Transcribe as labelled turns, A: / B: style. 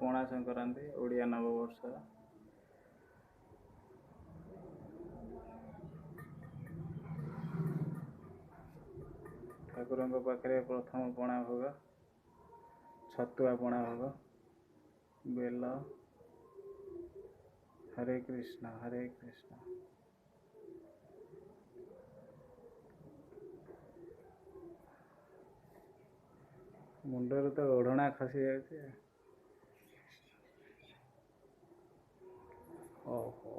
A: पणा संक्रांति ओडिया नववर्ष ठाकुर पाखे प्रथम पणा भोग छतुआ पणा भोग बेल हरे कृष्ण हरे कृष्ण। मुंडर तो ओढ़ना खसी जाए। ओहो